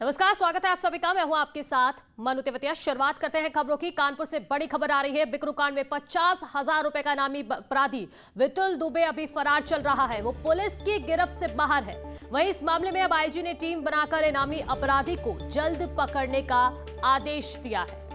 नमस्कार, स्वागत है आप सभी का। मैं हूं आपके साथ मनु तेवतिया। शुरुआत करते हैं खबरों की। कानपुर से बड़ी खबर आ रही है। बिकरू कांड में 50,000 रुपए का इनामी अपराधी वितुल दुबे अभी फरार चल रहा है। वो पुलिस की गिरफ्त से बाहर है। वहीं इस मामले में अब आईजी ने टीम बनाकर इनामी अपराधी को जल्द पकड़ने का आदेश दिया है।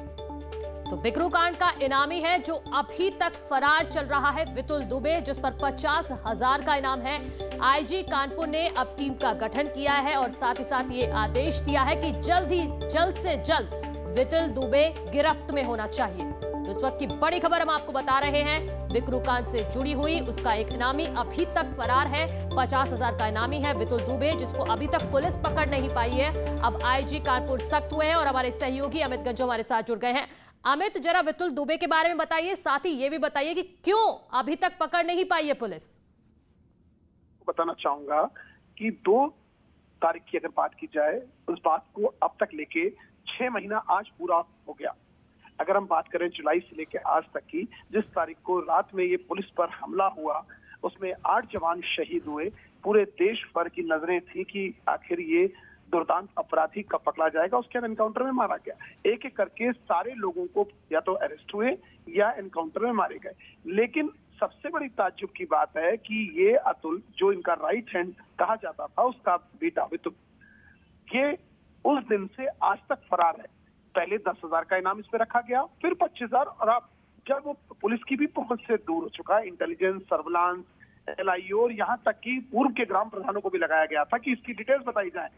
तो बिकरू कांड का इनामी है जो अभी तक फरार चल रहा है, वितुल दुबे, जिस पर 50,000 का इनाम है। आईजी कानपुर ने अब टीम का गठन किया है और साथ ही साथ ये आदेश दिया है कि जल्द से जल्द वितुल दुबे गिरफ्त में होना चाहिए। तो इस वक्त की बड़ी खबर हम आपको बता रहे हैं, बिकरू कांड से जुड़ी हुई। उसका एक इनामी अभी तक फरार है। 50,000 का इनामी है वितुल दुबे, जिसको अभी तक पुलिस पकड़ नहीं पाई है। अब आईजी कानपुर सख्त हुए हैं और हमारे सहयोगी अमित गंजो हमारे साथ जुड़ गए हैं। अमित, जरा वितुल दुबे के बारे में बताइए, साथ ही ये भी बताइए कि क्यों अभी तक पकड़ नहीं पाई है पुलिस। बताना चाहूंगा कि 2 तारीख की अगर बात की जाए, उस बात को अब तक लेके 6 महीना आज पूरा हो गया। अगर हम बात करें जुलाई से लेके आज तक की, जिस तारीख को रात में ये पुलिस पर हमला हुआ, उसमें 8 जवान शहीद हुए। पूरे देश भर की नजरें थी कि आखिर ये दुर्दांत अपराधी कब पकड़ा जाएगा। उसके बाद एनकाउंटर में मारा गया। एक एक करके सारे लोगों को या तो अरेस्ट हुए या एनकाउंटर में मारे गए। लेकिन सबसे बड़ी ताज्जुब की बात है कि ये अतुल, जो इनका राइट हैंड कहा जाता था, उसका बेटा वितुल, ये उस दिन से आज तक फरार है। पहले 10,000 का इनाम इस पे रखा गया, फिर 25,000, और अब जब वो पुलिस की भी पहुंच से दूर हो चुका है, इंटेलिजेंस, सर्विलांस, LIO और यहाँ तक कि पूर्व के ग्राम प्रधानों को भी लगाया गया था कि इसकी डिटेल्स बताई जाए,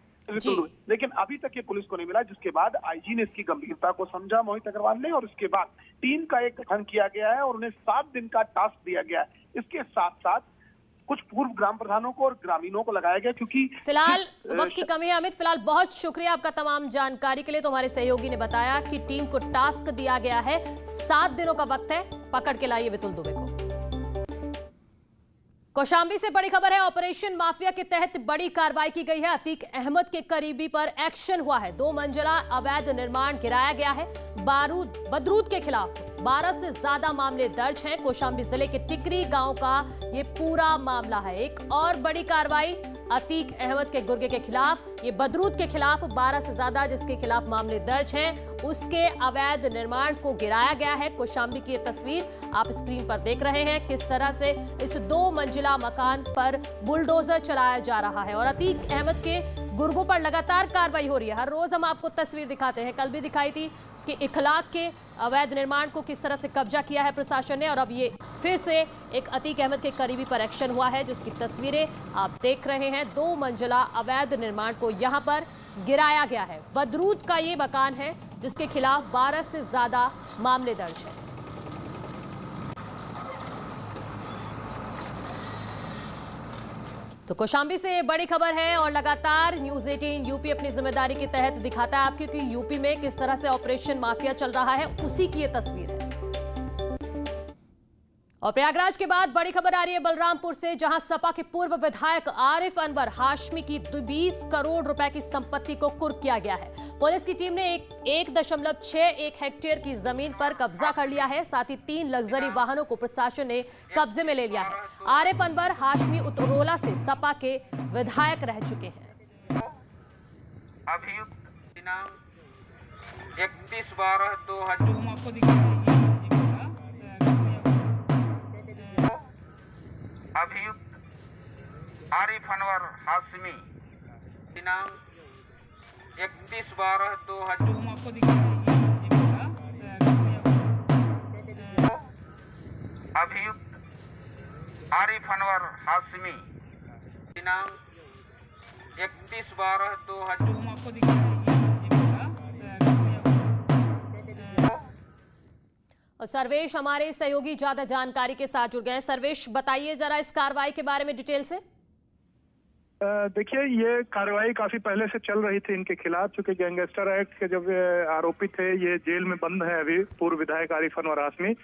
लेकिन अभी तक ये पुलिस को नहीं मिला। जिसके बाद आईजी ने इसकी गंभीरता को समझा, मोहित अग्रवाल ने, और इसके बाद टीम का एक गठन किया गया है और उन्हें 7 दिन का टास्क दिया गया है। इसके साथ साथ कुछ पूर्व ग्राम प्रधानों को और ग्रामीणों को लगाया गया, क्योंकि फिलहाल वक्त की कमी है। अमित, फिलहाल बहुत शुक्रिया आपका तमाम जानकारी के लिए। तो हमारे सहयोगी ने बताया कि टीम को टास्क दिया गया है, 7 दिनों का वक्त है, पकड़ के लाइए वितुल दुबे को। कौशाम्बी से बड़ी खबर है। ऑपरेशन माफिया के तहत बड़ी कार्रवाई की गई है। अतीक अहमद के करीबी पर एक्शन हुआ है। 2 मंजिला अवैध निर्माण गिराया गया है। बदरूद के खिलाफ 12 से ज्यादा मामले दर्ज हैं। कौशाम्बी जिले के टिकरी गांव का ये पूरा मामला है। एक और बड़ी कार्रवाई अतीक अहमद के गुर्गे के खिलाफ, ये बदरूद के खिलाफ 12 से ज्यादा जिसके खिलाफ मामले दर्ज हैं, उसके अवैध निर्माण को गिराया गया है। कौशाम्बी की ये तस्वीर आप स्क्रीन पर देख रहे हैं, किस तरह से इस 2 मंजिला मकान पर बुलडोजर चलाया जा रहा है और अतीक अहमद के गुर्गों पर लगातार कार्रवाई हो रही है। हर रोज हम आपको तस्वीर दिखाते हैं। कल भी दिखाई थी कि इखलाक के अवैध निर्माण को किस तरह से कब्जा किया है प्रशासन ने, और अब ये फिर से एक अतीक अहमद के करीबी पर एक्शन हुआ है, जिसकी तस्वीरें आप देख रहे हैं। 2 मंजिला अवैध निर्माण को यहां पर गिराया गया है। बदरूद का ये मकान है जिसके खिलाफ 12 से ज्यादा मामले दर्ज हैं। तो कौशाम्बी से बड़ी खबर है और लगातार न्यूज़ 18 यूपी अपनी जिम्मेदारी के तहत दिखाता है आपको कि यूपी में किस तरह से ऑपरेशन माफिया चल रहा है, उसी की ये तस्वीर है। और प्रयागराज के बाद बड़ी खबर आ रही है बलरामपुर से, जहां सपा के पूर्व विधायक आरिफ अनवर हाशमी की 20 करोड़ रुपए की संपत्ति को कुर्क किया गया है। पुलिस की टीम ने 1.61 हेक्टेयर की जमीन पर कब्जा कर लिया है। साथ ही 3 लग्जरी वाहनों को प्रशासन ने कब्जे में ले लिया है। आरिफ अनवर हाशमी उतरोला से सपा के विधायक रह चुके हैं। अभियुक्त दिनांक 31/12/2000 अभियुक्त आरिफ अनवर हाशमी दिनांक 31/12/2000 अभियुक्त आरिफ अनवर हाशमी दिनांक 31/12/2000 और सर्वेश हमारे सहयोगी ज्यादा जानकारी के साथ जुड़ गए हैं। सर्वेश, बताइए जरा इस कार्रवाई के बारे में डिटेल से। देखिए, ये कार्रवाई काफी पहले से चल रही थी इनके खिलाफ, क्योंकि गैंगस्टर एक्ट के जब आरोपी थे, ये जेल में बंद है अभी, पूर्व विधायक आरिफ अनवर हाशमी।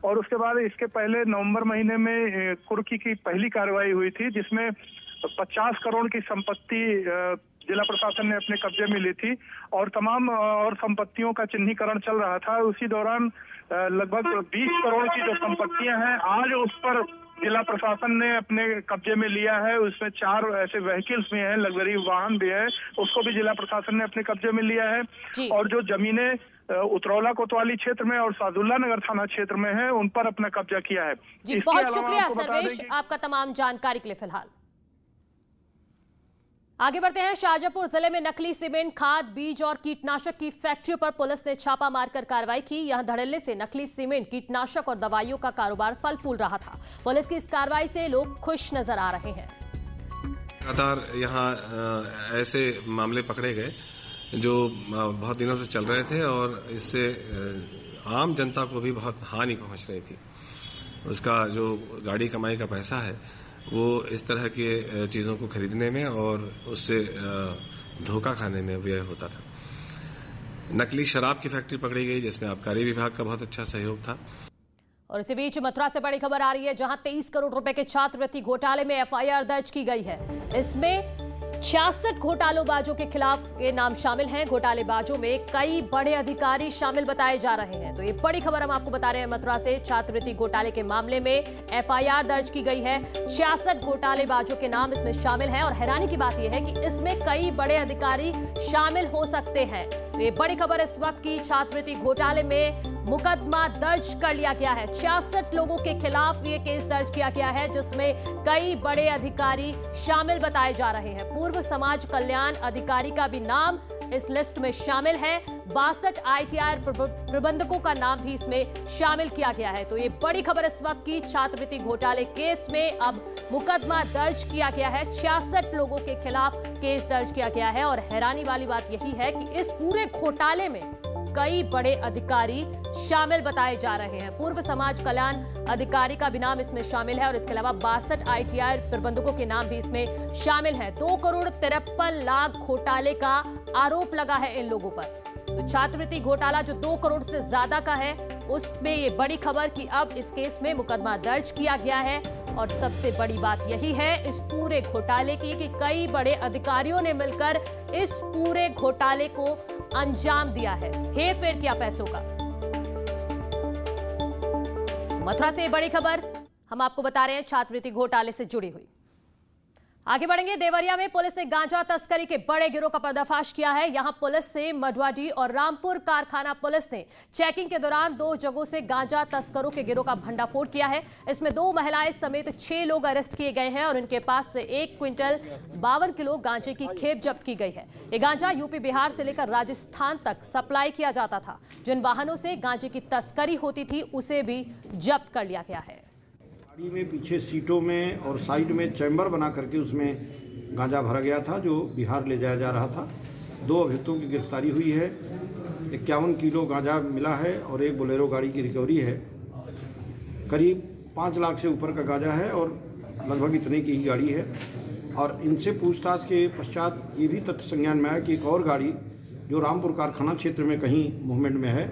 और उसके बाद इसके पहले नवंबर महीने में कुर्की की पहली कार्रवाई हुई थी, जिसमें 50 करोड़ की संपत्ति जिला प्रशासन ने अपने कब्जे में ली थी और तमाम और संपत्तियों का चिन्हीकरण चल रहा था। उसी दौरान लगभग 20 करोड़ की जो संपत्तियां हैं, आज उस पर जिला प्रशासन ने अपने कब्जे में लिया है। उसमें 4 ऐसे व्हीकल्स भी हैं, लग्जरी वाहन भी है, उसको भी जिला प्रशासन ने अपने कब्जे में लिया है। और जो जमीनें उतरौला कोतवाली क्षेत्र में और सादुल्ला नगर थाना क्षेत्र में है, उन पर अपना कब्जा किया है। जी, बहुत शुक्रिया सर्वेश आपका तमाम जानकारी के लिए। फिलहाल आगे बढ़ते हैं। शाहजहांपुर जिले में नकली सीमेंट, खाद, बीज और कीटनाशक की फैक्ट्री पर पुलिस ने छापा मारकर कार्रवाई की। यहां धड़ल्ले से नकली सीमेंट, कीटनाशक और दवाइयों का कारोबार फल फूल रहा था। पुलिस की इस कार्रवाई से लोग खुश नजर आ रहे हैं। लगातार यहाँ ऐसे मामले पकड़े गए जो बहुत दिनों से चल रहे थे और इससे आम जनता को भी बहुत हानि पहुंच रही थी। उसका जो गाड़ी कमाई का पैसा है वो इस तरह के चीज़ों को खरीदने में और उससे धोखा खाने में व्यय होता था। नकली शराब की फैक्ट्री पकड़ी गई जिसमें आबकारी विभाग का बहुत अच्छा सहयोग था। और इसी बीच मथुरा से बड़ी खबर आ रही है, जहां 23 करोड़ रुपए के छात्रवृत्ति घोटाले में एफआईआर दर्ज की गई है। इसमें 66 घोटालेबाजों के खिलाफ ये नाम शामिल हैं। घोटालेबाजों में कई बड़े अधिकारी शामिल बताए जा रहे हैं। तो ये बड़ी खबर हम आपको बता रहे हैं मथुरा से। छात्रवृत्ति घोटाले के मामले में एफआईआर दर्ज की गई है। 66 घोटालेबाजों के नाम इसमें शामिल हैं और हैरानी की बात यह है कि इसमें कई बड़े अधिकारी शामिल हो सकते हैं। तो ये बड़ी खबर इस वक्त की। छात्रवृत्ति घोटाले में मुकदमा दर्ज कर लिया गया है। 66 लोगों के खिलाफ ये केस दर्ज किया गया है जिसमें कई बड़े अधिकारी शामिल बताए जा रहे हैं। पूर्व समाज कल्याण अधिकारी का भी नाम इस लिस्ट में शामिल है। 62 आईटीआर प्रबंधकों का नाम भी इसमें शामिल किया गया है। तो ये बड़ी खबर इस वक्त की। छात्रवृत्ति घोटाले केस में अब मुकदमा दर्ज किया गया है। 66 लोगों के खिलाफ केस दर्ज किया गया है और हैरानी वाली बात यही है कि इस पूरे घोटाले में कई बड़े अधिकारी शामिल बताए जा रहे हैं। पूर्व समाज कल्याण अधिकारी का भी नाम इसमें शामिल है और इसके अलावा 62 आईटीआर प्रबंधकों के नाम भी इसमें शामिल है। 2 करोड़ 53 लाख घोटाले का आरोप लगा है इन लोगों पर। तो छात्रवृत्ति घोटाला जो 2 करोड़ से ज्यादा का है, उसमें ये बड़ी खबर कि अब इस केस में मुकदमा दर्ज किया गया है। और सबसे बड़ी बात यही है इस पूरे घोटाले की कि कई बड़े अधिकारियों ने मिलकर इस पूरे घोटाले को अंजाम दिया है, हेरफेर किया पैसों का। मथुरा से बड़ी खबर हम आपको बता रहे हैं छात्रवृत्ति घोटाले से जुड़ी हुई। आगे बढ़ेंगे। देवरिया में पुलिस ने गांजा तस्करी के बड़े गिरोह का पर्दाफाश किया है। यहां पुलिस ने मडवाडी और रामपुर कारखाना पुलिस ने चेकिंग के दौरान 2 जगहों से गांजा तस्करों के गिरोह का भंडाफोड़ किया है। इसमें 2 महिलाएं समेत 6 लोग अरेस्ट किए गए हैं और इनके पास से 1 क्विंटल 52 किलो गांजे की खेप जब्त की गई है। ये गांजा यूपी बिहार से लेकर राजस्थान तक सप्लाई किया जाता था। जिन वाहनों से गांजे की तस्करी होती थी उसे भी जब्त कर लिया गया है। गाड़ी में पीछे सीटों में और साइड में चैम्बर बना करके उसमें गांजा भरा गया था जो बिहार ले जाया जा रहा था। 2 अभियुक्तों की गिरफ्तारी हुई है। 51 किलो गांजा मिला है और 1 बोलेरो गाड़ी की रिकवरी है। करीब 5 लाख से ऊपर का गांजा है और लगभग इतने की ही गाड़ी है। और इनसे पूछताछ के पश्चात ये भी तथ्य संज्ञान में आया कि एक और गाड़ी जो रामपुर कारखाना क्षेत्र में कहीं मूवमेंट में है,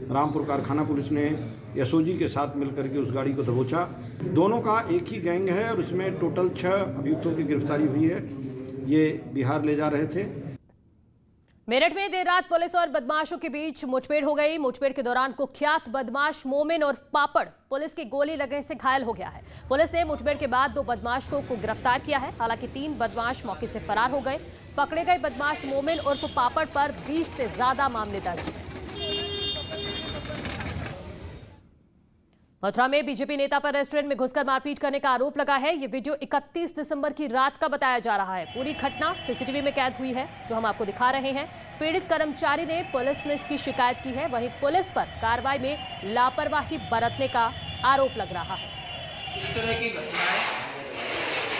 रामपुर कारखाना पुलिस ने एसओजी के साथ मिलकर के उस गाड़ी को दबोचा। दोनों का एक ही गैंग है और इसमें टोटल 6 अभियुक्तों की गिरफ्तारी हुई है। ये बिहार ले जा रहे थे। मेरठ में देर रात पुलिस और बदमाशों के बीच मुठभेड़ हो गई। मुठभेड़ के दौरान कुख्यात बदमाश मोमिन और पापड़ पुलिस की गोली लगने से घायल हो गया है। पुलिस ने मुठभेड़ के बाद 2 बदमाशों को गिरफ्तार किया है। हालांकि 3 बदमाश मौके से फरार हो गए। पकड़े गए बदमाश मोमिन उर्फ पापड़ पर 20 से ज्यादा मामले दर्ज हैं। मथुरा में बीजेपी नेता पर रेस्टोरेंट में घुसकर मारपीट करने का आरोप लगा है। ये वीडियो 31 दिसंबर की रात का बताया जा रहा है। पूरी घटना सीसीटीवी में कैद हुई है जो हम आपको दिखा रहे हैं। पीड़ित कर्मचारी ने पुलिस में इसकी शिकायत की है। वहीं पुलिस पर कार्रवाई में लापरवाही बरतने का आरोप लग रहा है। इस तरह की घटनाएं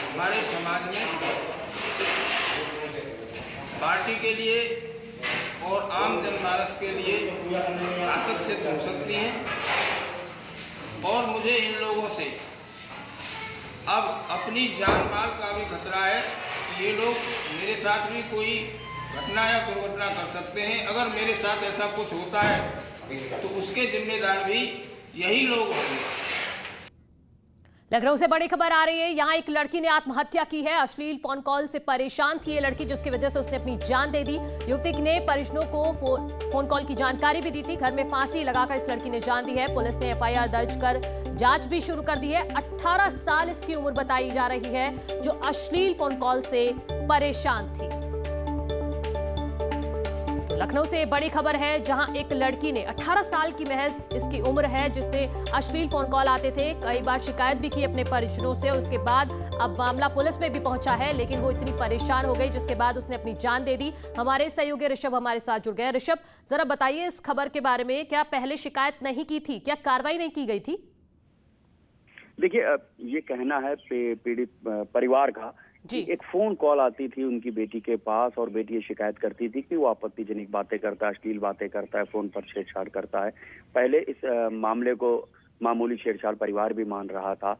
हमारे समाज में पार्टी के लिए और आम जनमानस के लिए घातक सिद्ध हो सकती हैं और मुझे इन लोगों से अब अपनी जान माल का भी खतरा है कि ये लोग मेरे साथ भी कोई घटना या दुर्घटना कर सकते हैं। अगर मेरे साथ ऐसा कुछ होता है तो उसके जिम्मेदार भी यही लोग होंगे। लखनऊ से बड़ी खबर आ रही है। यहाँ एक लड़की ने आत्महत्या की है। अश्लील फोन कॉल से परेशान थी ये लड़की, जिसकी वजह से उसने अपनी जान दे दी। युवती ने परिजनों को फोन कॉल की जानकारी भी दी थी। घर में फांसी लगाकर इस लड़की ने जान दी है। पुलिस ने एफआईआर दर्ज कर जांच भी शुरू कर दी है। 18 साल इसकी उम्र बताई जा रही है, जो अश्लील फोन कॉल से परेशान थी। लखनऊ से बड़ी खबर है, जहां एक लड़की ने 18 साल की महज इसकी उम्र है, जिसने अश्लील फोन कॉल आते थे, कई बार शिकायत भी की अपने परिजनों से। उसके बाद अब मामला पुलिस में भी पहुंचा है, लेकिन वो इतनी परेशान हो गई जिसके बाद उसने अपनी जान दे दी। हमारे सहयोगी ऋषभ हमारे साथ जुड़ गए। ऋषभ, जरा बताइए इस खबर के बारे में, क्या पहले शिकायत नहीं की थी, क्या कार्रवाई नहीं की गई थी? देखिए, ये कहना है पीड़ित परिवार का कि एक फोन कॉल आती थी उनकी बेटी के पास और बेटी ये शिकायत करती थी कि वो आपत्तिजनक बातें करता है, अश्लील बातें करता है, फोन पर छेड़छाड़ करता है। पहले इस मामले को मामूली छेड़छाड़ परिवार भी मान रहा था,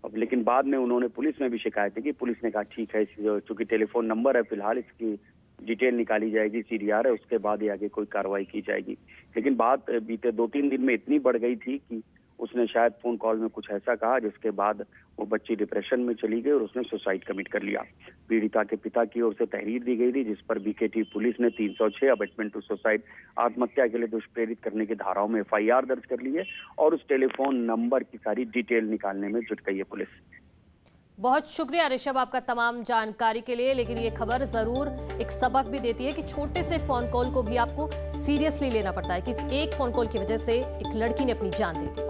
अब लेकिन बाद में उन्होंने पुलिस में भी शिकायत की। पुलिस ने कहा ठीक है, चूंकि टेलीफोन नंबर है, फिलहाल इसकी डिटेल निकाली जाएगी, सीडीआर है, उसके बाद ही आगे कोई कार्रवाई की जाएगी। लेकिन बात बीते 2-3 दिन में इतनी बढ़ गई थी कि उसने शायद फोन कॉल में कुछ ऐसा कहा जिसके बाद वो बच्ची डिप्रेशन में चली गई और उसने सुसाइड कमिट कर लिया। पीड़िता के पिता की ओर से तहरीर दी गई थी, जिस पर बीकेटी पुलिस ने 306 अबेटमेंट टू सुसाइड आत्महत्या के लिए दुष्प्रेरित करने की धाराओं में एफआईआर दर्ज कर ली है और उस टेलीफोन नंबर की सारी डिटेल निकालने में जुट गई है पुलिस। बहुत शुक्रिया ऋषभ आपका तमाम जानकारी के लिए। लेकिन ये खबर जरूर एक सबक भी देती है कि छोटे से फोन कॉल को भी आपको सीरियसली लेना पड़ता है, कि इस एक फोन कॉल की वजह से एक लड़की ने अपनी जान दे दी।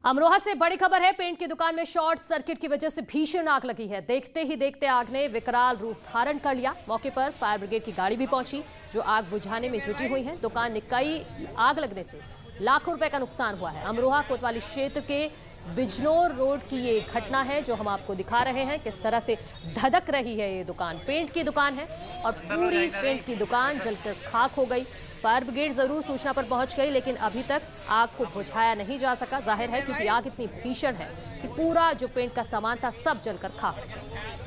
अमरोहा से बड़ी खबर है। पेंट की दुकान में शॉर्ट सर्किट की वजह से भीषण आग लगी है। देखते ही देखते आग ने विकराल रूप धारण कर लिया। मौके पर फायर ब्रिगेड की गाड़ी भी पहुंची, जो आग बुझाने में जुटी हुई है। दुकान में कई आग लगने से लाखों रुपए का नुकसान हुआ है। अमरोहा कोतवाली क्षेत्र के बिजनौर रोड की ये घटना है, जो हम आपको दिखा रहे हैं किस तरह से धधक रही है ये दुकान। पेंट की दुकान है और पूरी पेंट की दुकान जलकर खाक हो गई। फायर ब्रिगेड जरूर सूचना पर पहुंच गई, लेकिन अभी तक आग को बुझाया नहीं जा सका। जाहिर है क्योंकि आग इतनी भीषण है कि पूरा जो पेंट का सामान था सब जलकर खाक हो गया।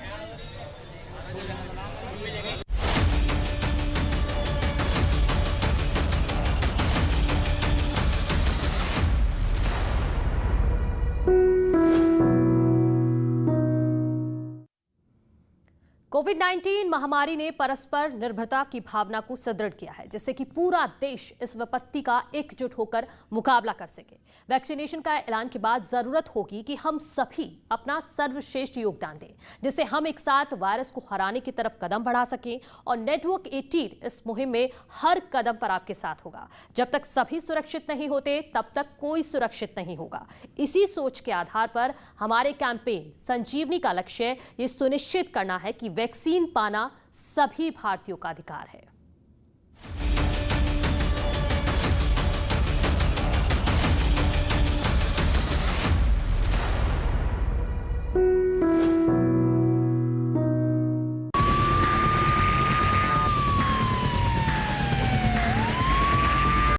कोविड-19 महामारी ने परस्पर निर्भरता की भावना को सुदृढ़ किया है, जिससे कि पूरा देश इस विपत्ति का एकजुट होकर मुकाबला कर सके। वैक्सीनेशन का ऐलान के बाद जरूरत होगी कि हम सभी अपना सर्वश्रेष्ठ योगदान दें, जिससे हम एक साथ वायरस को हराने की तरफ कदम बढ़ा सकें। और नेटवर्क 18 इस मुहिम में हर कदम पर आपके साथ होगा। जब तक सभी सुरक्षित नहीं होते, तब तक कोई सुरक्षित नहीं होगा। इसी सोच के आधार पर हमारे कैंपेन संजीवनी का लक्ष्य ये सुनिश्चित करना है कि वैक्सीन पाना सभी भारतीयों का अधिकार है।